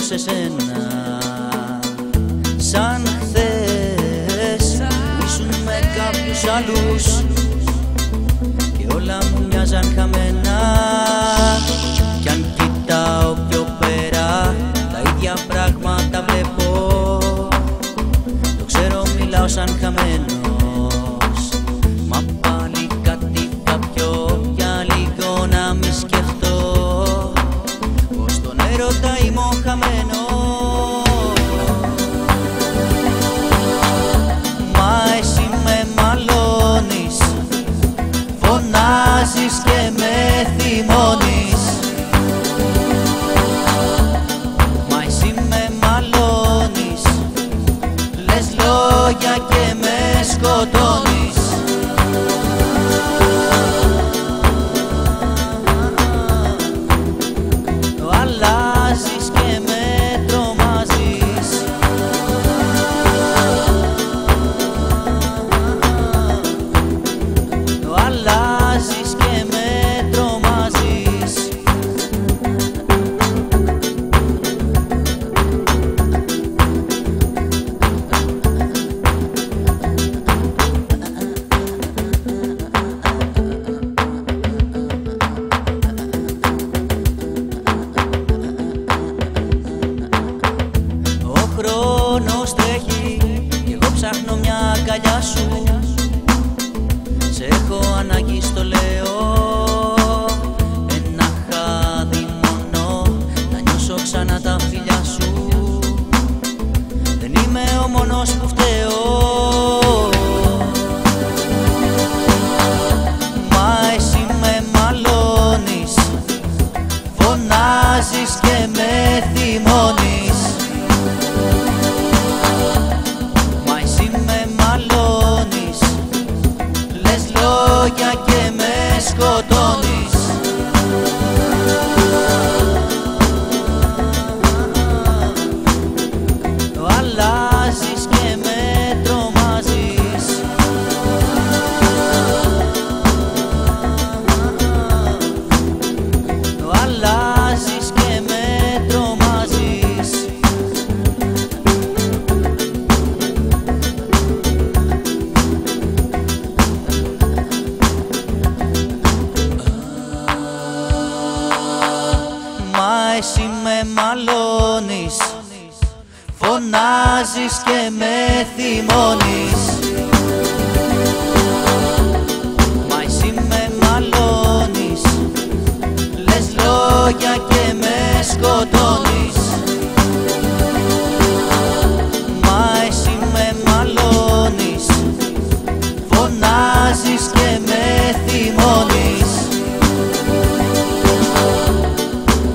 σε σένα, σαν χθες που ήσουν με κάποιους άλλους και όλα μου μοιάζαν χαμένα. Κι αν κοιτάω πιο πέρα, τα ίδια πράγματα βλέπω. Το ξέρω, μιλάω σαν χαμένος, μα πάλι κάτι κάποιο για λίγο να μη σκεφτώ, πως στον έρωτα είμαι ο χαμένος. Μα εσύ με μαλώνεις, φωνάζεις και με θυμώνεις. Μα εσύ με μαλώνεις, λες λόγια και με σκοτώνεις. Αλλάζεις και με τρομάζεις. Αλλάζεις και με τρομάζεις. Ο χρόνος τρέχει κι εγώ ψάχνω μια αγκαλιά σου. Σε έχω ανάγκη, στο λέω, ένα χάδι μόνο να νιώσω ξανά τα φιλιά σου. Δεν είμαι ο μόνος που φταίω, μα εσύ με μαλώνεις, φωνάζεις και με θυμώνεις. Μα εσύ με μαλώνεις, λες λόγια και με σκοτώνεις. Αλλάζεις και με τρομάζεις. Αλλάζεις και με τρομάζεις. Μα εσύ με μαλώνεις, φωνάζεις και με θυμώνεις. Μα εσύ με μαλώνεις, λες λόγια και με σκοτώνεις. Μα εσύ με μαλώνεις, φωνάζεις και με θυμώνεις.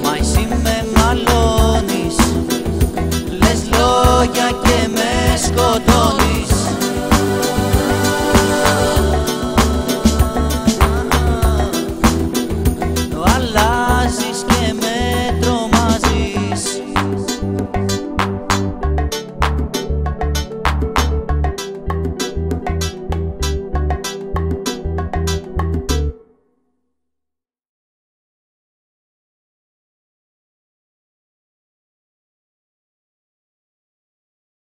Μα εσύ με μαλώνεις, λες λόγια και με σκοτώνεις.